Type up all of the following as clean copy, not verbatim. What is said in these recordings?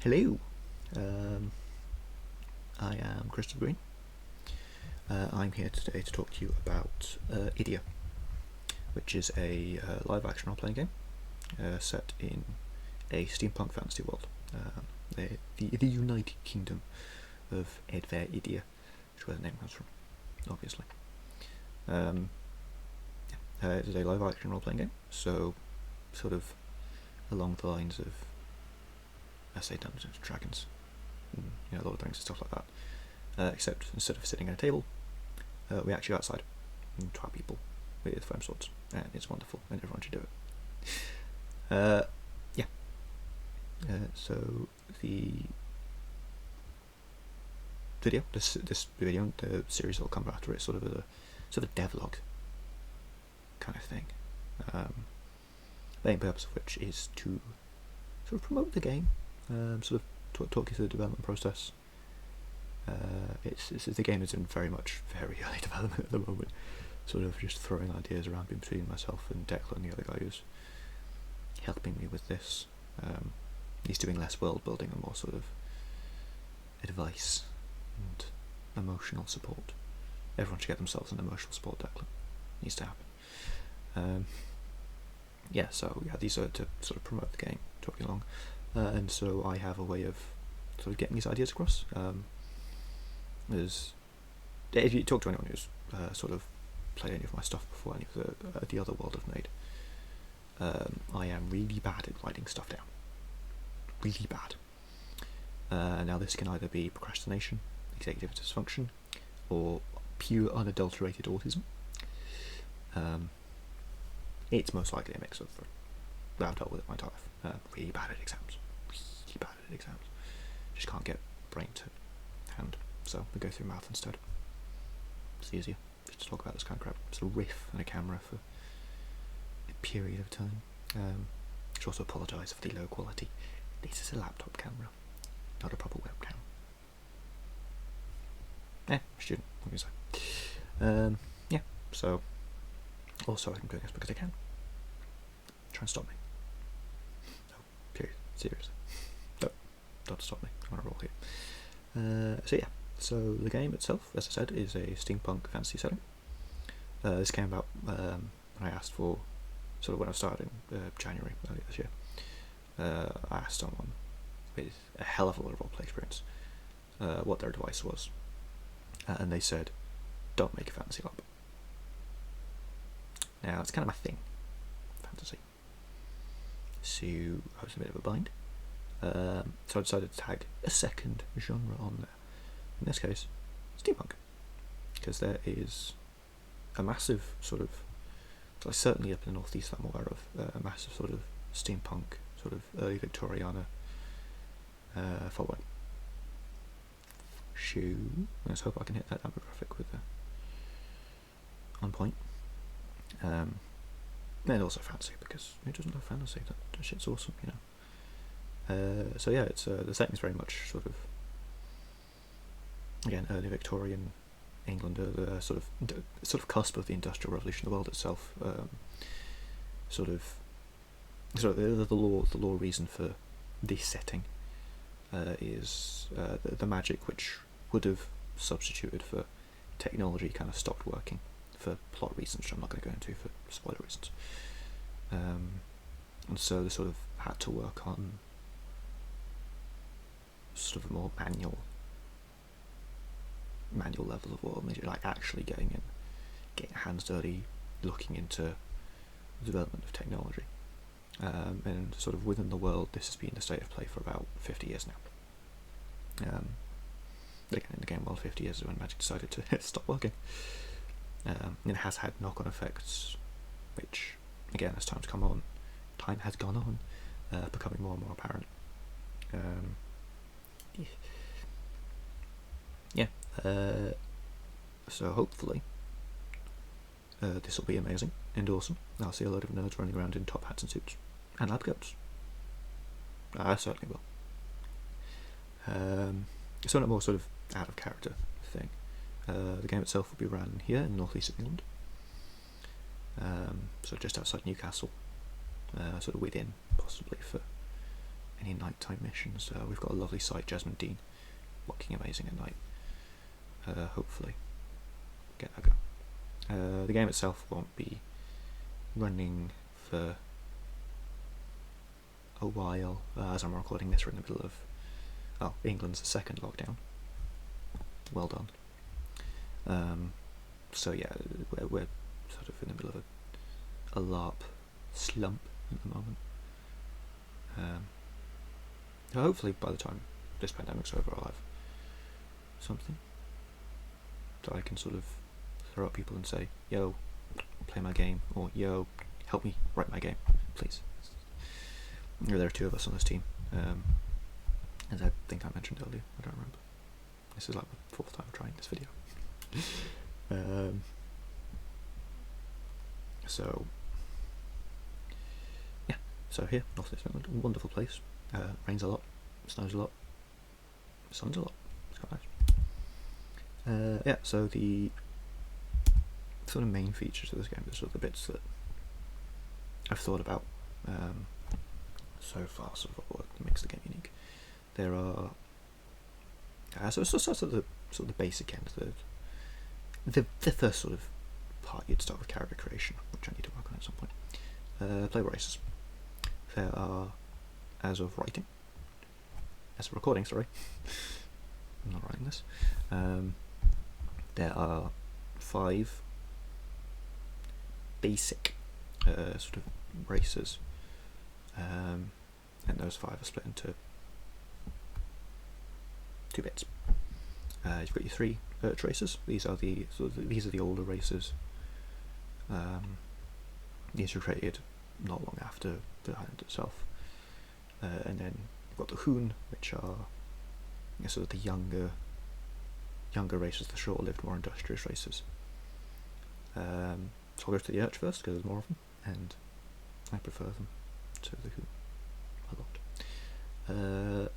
Hello, um, I am Christopher Green. I'm here today to talk to you about Idir, which is a live-action role-playing game set in a steampunk fantasy world, the United Kingdom of Edver Idir, which is where the name comes from, obviously. It is a live-action role-playing game, so sort of along the lines of, I say, Dungeons and Dragons, and, Lord of the Rings and stuff like that. Except instead of sitting at a table, we actually go outside and try people with foam swords, and it's wonderful, and everyone should do it. So the video, this video, the series that will come after it, sort of a devlog kind of thing. The main purpose of which is to sort of promote the game, sort of talk you through the development process. The game is in very early development at the moment, sort of just throwing ideas around between myself and Declan, the other guy who's helping me with this. He's doing less world building and more sort of advice and emotional support. Everyone should get themselves an emotional support Declan. Needs to happen. These are to sort of promote the game, talking along, and so I have a way of sort of getting these ideas across. If you talk to anyone who's sort of played any of my stuff before, any of the other world I've made, I am really bad at writing stuff down. Really bad. Now this can either be procrastination, executive dysfunction, or pure unadulterated autism. It's most likely a mix of the three. I've dealt with it my entire life. Really bad at exams. Just can't get brain to hand, so we go through mouth instead. It's easier just to talk about this kind of crap. Sort of riff on a camera for a period of time. I should also apologise for the low quality. This is a laptop camera, not a proper webcam. Student, what can you say? So also I'm doing this because I can. Try and stop me. No, period. Seriously. No, don't stop me. I want to roll here. So the game itself, as I said, is a steampunk fantasy setting. This came about when I asked for, sort of when I started in January earlier this year. I asked someone with a hell of a lot of roleplay experience what their advice was, and they said, don't make a fantasy LARP. Now, it's kind of my thing, fantasy. So I was in a bit of a bind. So I decided to tag a second genre on there. In this case, steampunk. Because there is a massive sort of, certainly up in the northeast I'm aware of, a massive sort of steampunk, sort of early Victoriana following. Let's hope I can hit that demographic with on point. And also fantasy, because who doesn't love fantasy? That shit's awesome, it's the setting's very much sort of, again, early Victorian England, the sort of cusp of the Industrial Revolution, the world itself. The law reason for this setting is the magic which would have substituted for technology kind of stopped working for plot reasons, which I'm not going to go into for spoiler reasons. And so they sort of had to work on sort of a more manual level of world, like actually getting hands dirty, looking into the development of technology. And sort of within the world, this has been the state of play for about 50 years now. Again, in the game world, 50 years is when magic decided to stop working. It has had knock-on effects, which, again, as time has gone on, becoming more and more apparent. So hopefully this will be amazing and awesome. I'll see a load of nerds running around in top hats and suits and lab coats. I certainly will. It's on a more sort of out of character thing. The game itself will be run here in the northeast of England, so just outside Newcastle, sort of within, possibly, for any any nighttime missions. We've got a lovely site, Jasmine Dean, looking amazing at night. Hopefully get that go. The game itself won't be running for a while. As I'm recording this, we're in the middle of England's second lockdown. Well done. So yeah, we're sort of in the middle of a LARP slump at the moment. So hopefully by the time this pandemic's over, I'll have something that I can sort of throw at people and say, yo, play my game, or yo, help me write my game, please. There are two of us on this team, as I think I mentioned earlier. I don't remember. This is like the fourth time trying this video. So yeah, so here, North East England, wonderful place. Rains a lot, snows a lot, suns a lot. It's quite nice. Yeah, so the sort of main features of this game, the sort of the bits that I've thought about so far, sort of what makes the game unique. There are so sort of the basic end, the first sort of part. You'd start with character creation, which I need to work on at some point. Playable races. There are, as of recording, sorry, I'm not writing this. There are 5 basic sort of races, and those 5 are split into 2 bits. You've got your 3 Urch races. These are the older races. These were created not long after the island itself. And then you've got the Hoon, which are sort of the younger races, the short-lived, more industrious races. So I'll go to the Urch first because there's more of them, and I prefer them to the Hoon a lot.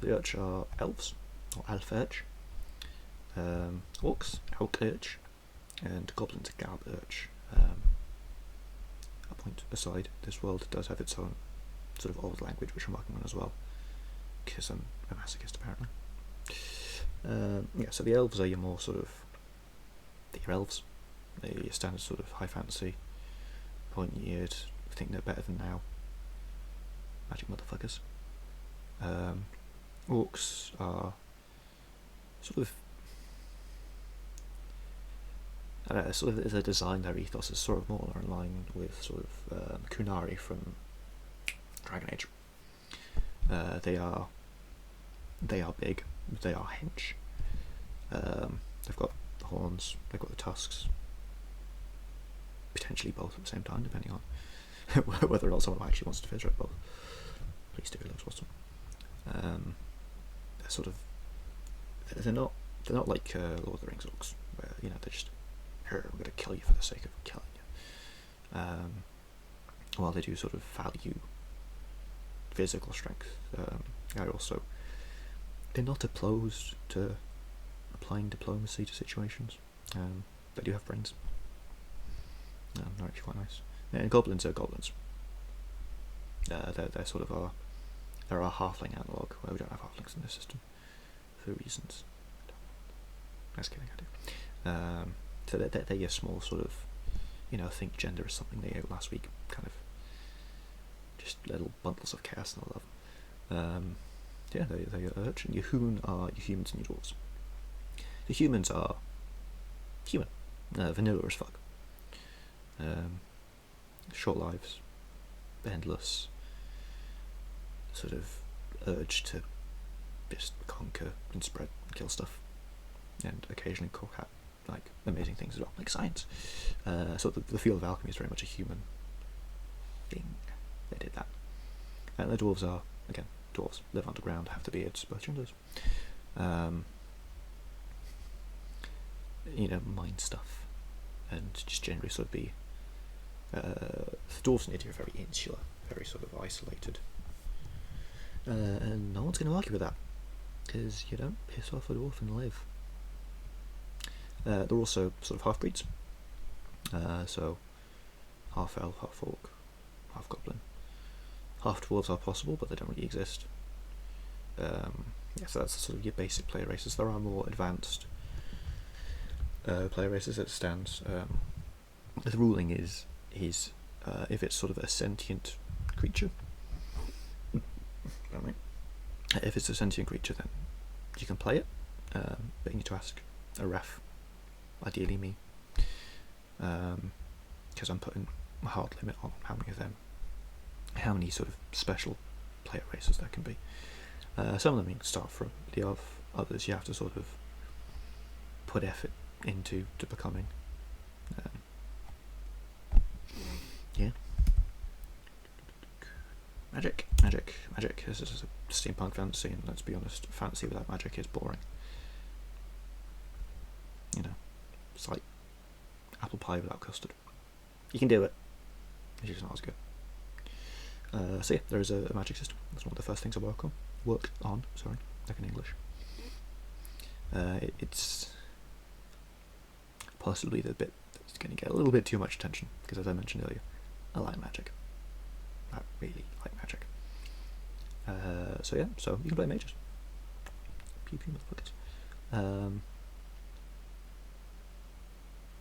The Urch are elves, or elf Urch, orcs, elk Urch, and goblins, garb Urch. A point aside, this world does have its own sort of old language, which I'm working on as well, because I'm a masochist apparently. Yeah, so the elves are your more sort of your elves. They're your standard sort of high fantasy, pointy-eared, think they're better than now, magic motherfuckers. Orcs are sort of, I don't know, sort of their design, their ethos is sort of more in line with sort of Kunari from Dragon Age. They are big, they are hench. They've got the horns, they've got the tusks, potentially both at the same time, depending on whether or not someone actually wants to fidget both. Please do, it looks awesome. They're sort of, they're not like Lord of the Rings orcs, where they're just, here, we're going to kill you for the sake of killing you. While they do sort of value physical strength, they're not opposed to applying diplomacy to situations. They do have brains. They're actually quite nice. And goblins are goblins. They're sort of they're our halfling analogue, where we don't have halflings in this system for reasons. Just kidding, I do. So they're your small sort of, think gender is something they ate last week, kind of just little bundles of chaos, and I love them. Yeah, they're your Urch, and your Hoon are your humans and your dwarves. The humans are human, vanilla as fuck. Short lives, endless sort of urge to just conquer and spread and kill stuff, and occasionally cook out like amazing things as well, like science. So the field of alchemy is very much a human thing. They did that. And the dwarves are, again, dwarves, live underground, have the beards, both genders. Mine stuff, and just generally sort of be. The dwarves in Idir are very insular, very sort of isolated. And no one's going to argue with that, because you don't piss off a dwarf and live. They're also sort of half-breeds, so half elf, half orc, half goblin. Half dwarves are possible, but they don't really exist. Yeah, so that's sort of your basic player races. There are more advanced player races as it stands. The ruling is if it's sort of a sentient creature. If it's a sentient creature, then you can play it, but you need to ask a ref, ideally me, because I'm putting a hard limit on how many sort of special player races there can be. Some of them you can start from the off, others you have to sort of put effort into to becoming. Yeah. Magic. This is a steampunk fantasy, and let's be honest, fantasy without magic is boring. You know, it's like apple pie without custard. You can do it, it's just not as good. So yeah, there is a magic system. That's one of the first things I work on, like in English. It's possibly the bit that's going to get a little bit too much attention, because as I mentioned earlier, I like magic. I really like magic. So yeah, so you can play mages. Pew pew motherfuckers.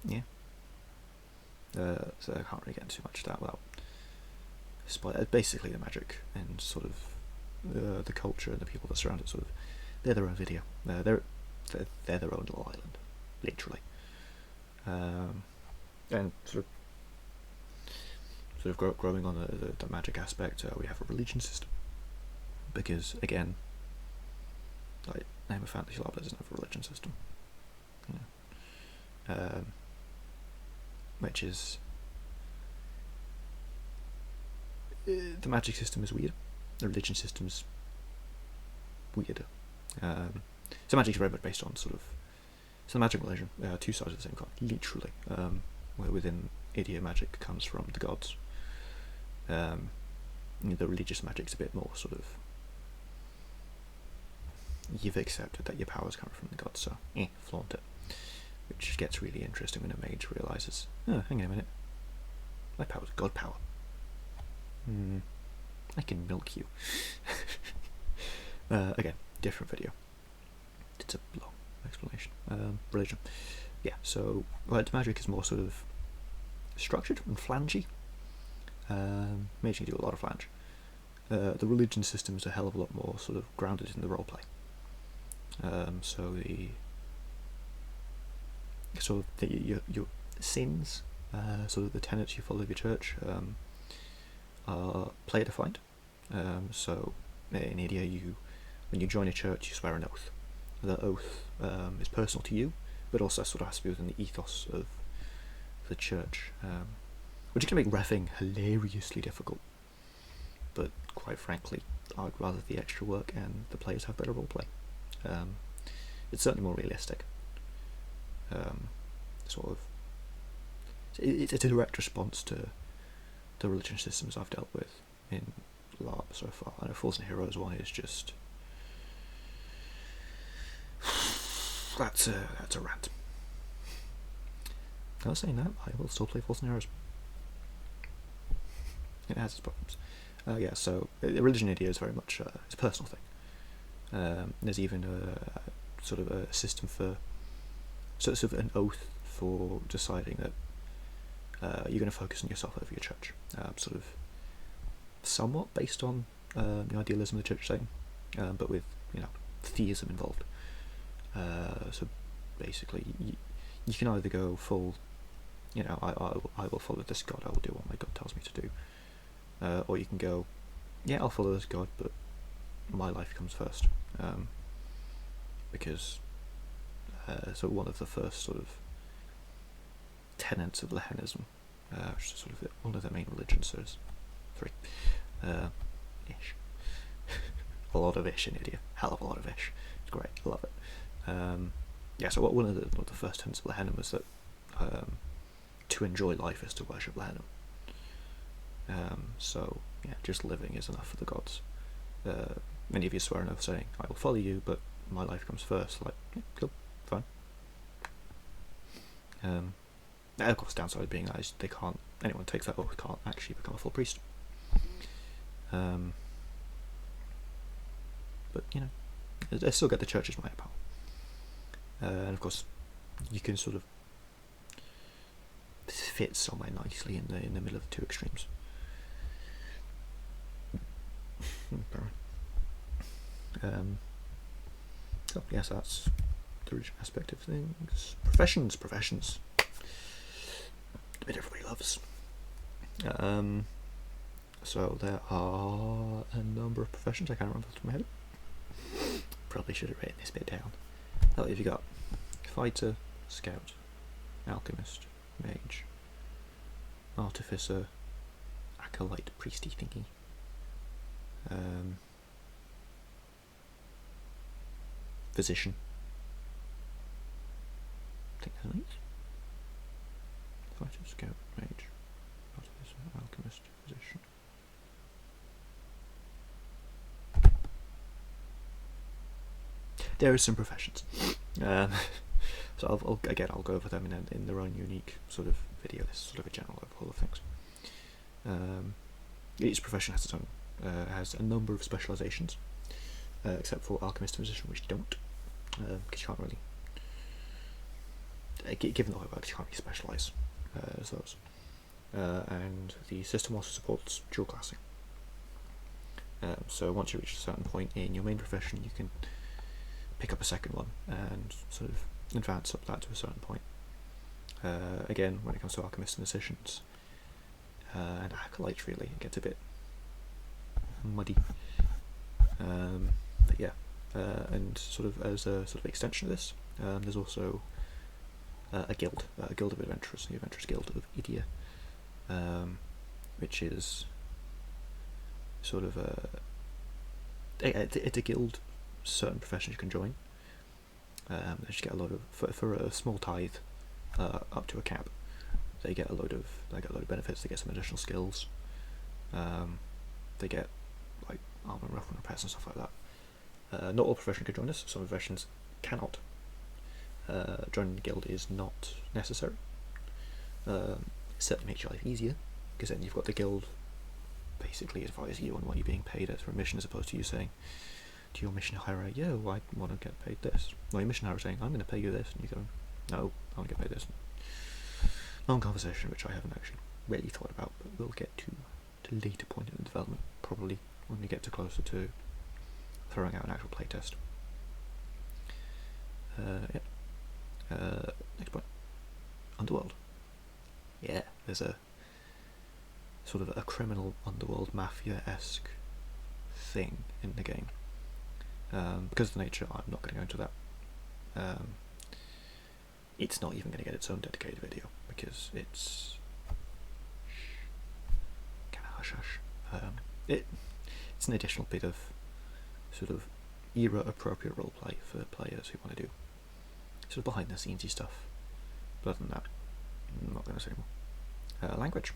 Yeah. So I can't really get into too much of that without basically the magic and sort of the culture and the people that surround it. Sort of, they're their own video. They're their own little island, literally. And sort of growing on the magic aspect, we have a religion system, because again, like name a fantasy LARP doesn't have a religion system, you know, which is the magic system is weird, the religion system's weirder. So magic is very much based on sort of, so the magic religion, two sides of the same coin, literally. Where within Idir magic comes from the gods. The religious magic's a bit more sort of, you've accepted that your power's coming from the gods, so flaunt it. Which gets really interesting when a mage realises, oh, hang on a minute, my power's god power. I can milk you. Again, different video. It's a long explanation. Religion. Yeah, so magic is more sort of structured and flangey. Mage can do a lot of flange. The religion system is a hell of a lot more sort of grounded in the roleplay. So your sins, sort of the tenets you follow of your church, are player defined. So in Idir, when you join a church, you swear an oath. The oath is personal to you, but also sort of has to be within the ethos of the church, which can make reffing hilariously difficult. But quite frankly, I'd rather the extra work and the players have better roleplay. It's certainly more realistic. It's a direct response to the religion systems I've dealt with in LARP so far. I know Fools and Heroes one is just, that's a rant. I was saying that, I will still play Fools and Heroes. It has its problems. Yeah, so the religion idea is very much it's a personal thing. There's even a sort of a system for sort of an oath for deciding that you're going to focus on yourself over your church. Sort of somewhat based on the idealism of the church saying, but with theism involved. So basically, you can either go full, I will follow this god, I will do what my god tells me to do. Or you can go, yeah, I'll follow this god, but my life comes first. Because so one of the first sort of tenets of Lehenism, which is sort of one of the main religions, so there's 3 ish. A lot of ish in India, hell of a lot of ish. It's great, I love it. Yeah, so one of the first tenets of Lehenim was that to enjoy life is to worship Lehenim. So yeah, just living is enough for the gods. Many of you swear an oath saying, I will follow you, but my life comes first. Like, yeah, cool, fine. Of course, downside being that is anyone takes that oath can't actually become a full priest. but you know, they still get the church's minor power. And of course, you can sort of fit somewhere nicely in the middle of the two extremes. So yes, that's the religion aspect of things. Professions. The bit everybody loves. So there are a number of professions. I can't remember off the top of my head. Probably should have written this bit down. Oh, if you got fighter, scout, alchemist, mage, artificer, acolyte, priesty thingy. Physician. I think that's nice. Fighter, scout, mage, artificer, alchemist, physician. There are some professions. So I'll go over them in their own unique sort of video. This is sort of a general overhaul of things. Each profession has its own, has a number of specializations, except for alchemist and physician, which don't, because you can't really, given the way it works, you can't really specialize as those. And the system also supports dual classing. So once you reach a certain point in your main profession, you can pick up a second one and sort of advance up that to a certain point. Again, when it comes to alchemists and physicians and acolytes, really, it gets a bit muddy. But yeah, and sort of as a sort of extension of this, there's also a guild of adventurers, the Adventurers Guild of Idir, which is sort of it's a guild. Certain professions you can join. They just get a lot of for a small tithe, up to a cap. They get a load of benefits. They get some additional skills. They get like armor and weapon repairs and stuff like that. Not all professions can join this. Some professions cannot. Joining the guild is not necessary. It certainly makes your life easier, because then you've got the guild basically advising you on what you're being paid as for a mission, as opposed to you saying to your mission hirer, yeah, well, I want to get paid this. Well, your mission hirer saying, I'm going to pay you this, and you go, no, I want to get paid this. Long conversation, which I haven't actually really thought about, but we'll get to a later point in the development, probably when we get to closer to throwing out an actual playtest. Next point. Underworld. Yeah, there's a sort of a criminal underworld mafia-esque thing in the game. Because of the nature, I'm not going to go into that. It's not even going to get its own dedicated video, because it's kind of hush-hush. It's an additional bit of sort of era-appropriate roleplay for players who want to do sort of behind-the-scenesy stuff. But other than that, I'm not going to say more. Language.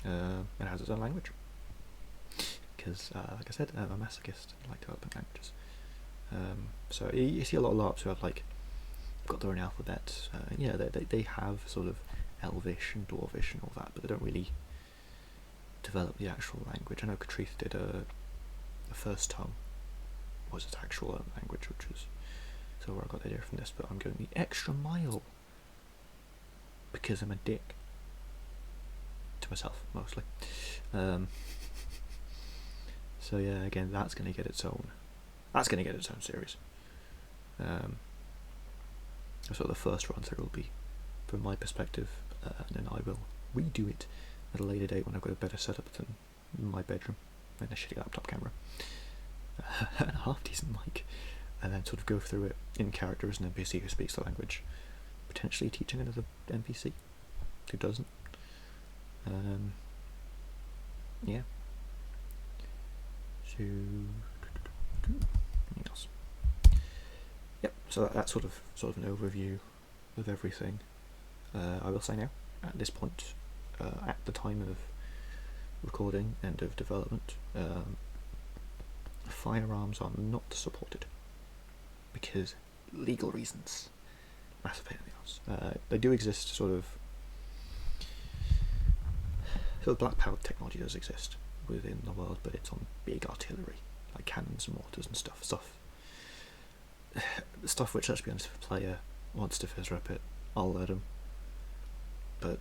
It has its own language. Because, like I said, I'm a masochist. I like developing languages. So you see a lot of LARPs who have like got their own alphabet. Yeah, they have sort of Elvish and Dwarvish and all that, but they don't really develop the actual language. I know Catrice did the first tongue was its actual language, which is so where I got the idea from this. But I'm going the extra mile because I'm a dick to myself mostly. So yeah, again, that's going to get its own. That's going to get its own series. So the first run through will be from my perspective, and then I will redo it at a later date when I've got a better setup than my bedroom and a shitty laptop camera and a half decent mic, and then sort of go through it in character as an NPC who speaks the language, potentially teaching another NPC who doesn't. Yeah. So anything else? Yep. So that's sort of an overview of everything. I will say now, at this point, at the time of recording and of development, firearms are not supported because legal reasons. Massive pain in the arse. They do exist, sort of black powder technology does exist within the world, but it's on big artillery, like cannons and mortars and stuff which, let's be honest, if a player wants to fizz rep it, I'll let them. But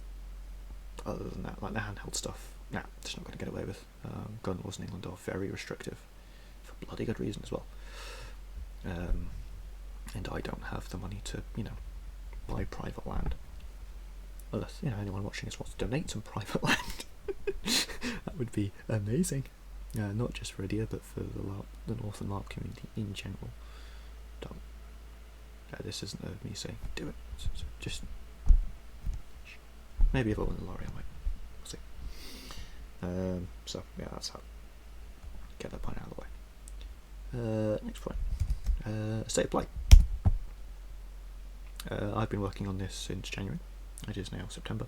other than that, like the handheld stuff, nah, just not going to get away with. Gun laws in England are very restrictive, for bloody good reason as well. And I don't have the money to, buy private land. Unless, anyone watching this wants to donate some private land. That would be amazing. Not just for Idir, but for the Northern LARP community in general. Don't. This isn't me saying do it. It's just maybe if I won the lottery, I might. We'll see. So yeah, that's how. Get that point out of the way. Next point. State of play. I've been working on this since January. It is now September.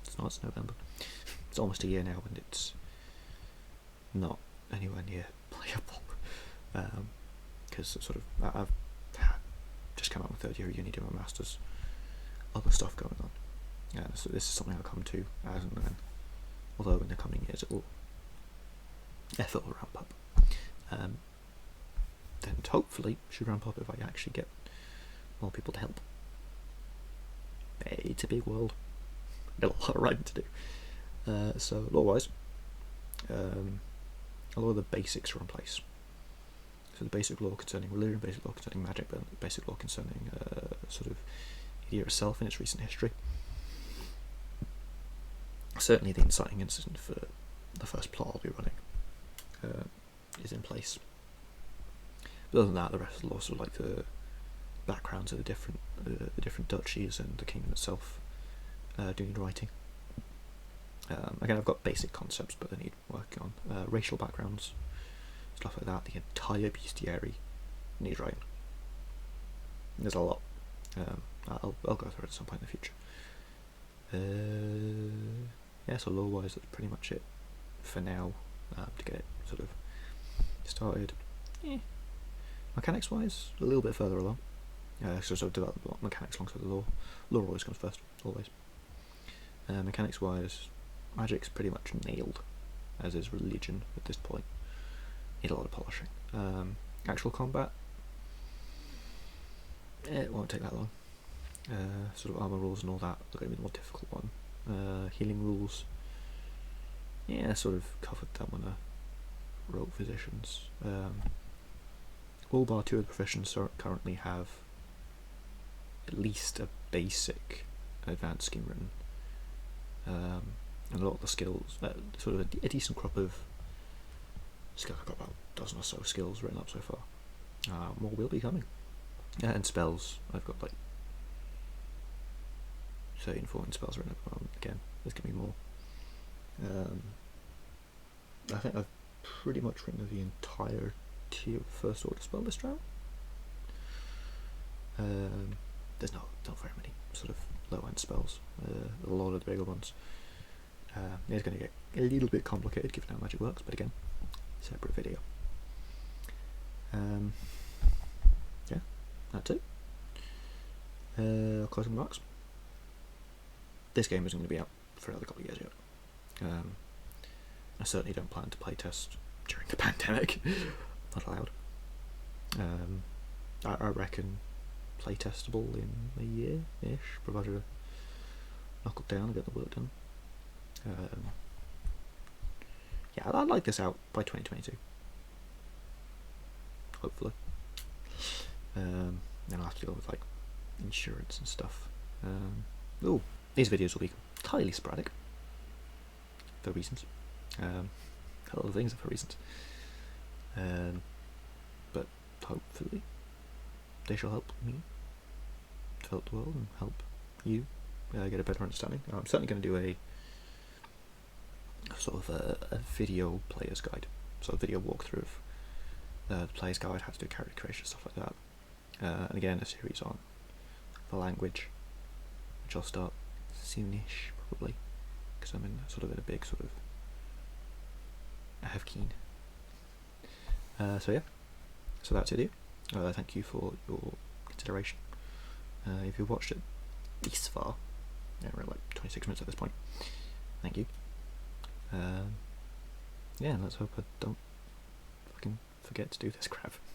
It's November. It's almost a year now, and it's not anywhere near playable. Because I've just come out of my third year of uni doing my masters, other stuff going on. So this is something I'll come to as and when. Although in the coming years it'll ramp up. Then hopefully should ramp up if I actually get more people to help. It's a big world. Got a lot of writing to do. So law-wise, a lot of the basics are in place. So the basic law concerning religion, basic law concerning magic, basic law concerning Idir itself in its recent history. Certainly the inciting incident for the first plot I'll be running is in place. But other than that, the rest of the law, sort of like the backgrounds of the different duchies and the kingdom itself, do need writing. Again, I've got basic concepts, but they need working on. Racial backgrounds, stuff like that. The entire bestiary needs writing. There's a lot. I'll go through it at some point in the future. Yeah, so law-wise, that's pretty much it for now, to get it sort of started. Mechanics-wise, a little bit further along. So develop mechanics alongside the law. Law always comes first, always. Mechanics-wise, magic's pretty much nailed, as is religion at this point. Need a lot of polishing. Actual combat, it won't take that long. Sort of armor rules and all that are going to be the more difficult one. Healing rules, yeah, sort of covered that one. Rogue physicians. All bar 2 of the professions currently have at least a basic advanced scheme written. And a lot of the skills, sort of a decent crop of skills. I've got about a dozen or so skills written up so far. More will be coming. And spells, I've got like 13, 14 spells written up. Again, there's going to be more. I think I've pretty much written the entire tier of first order spell list round. There's not very many sort of low end spells. A lot of the bigger ones. It's going to get a little bit complicated given how magic works, but again, separate video. Yeah, that's it. Closing remarks. This game isn't going to be out for another couple of years yet. I certainly don't plan to playtest during the pandemic. Not allowed. I reckon playtestable in a year-ish, provided I knuckle down and get the work done. Yeah, I'd like this out by 2022. Hopefully. Then I'll have to deal with like insurance and stuff. These videos will be entirely sporadic for reasons. A lot of things are for reasons. But hopefully they shall help me develop the world and help you get a better understanding. I'm certainly going to do a sort of a video player's guide, so a video walkthrough of the player's guide, how to do character creation, stuff like that. And again, a series on the language, which I'll start soonish probably, because I'm in a big sort of I have keen. So yeah, so that's it. Thank you for your consideration. If you've watched it this far, yeah, we're at like 26 minutes at this point. Thank you. Yeah, let's hope I don't fucking forget to do this crap.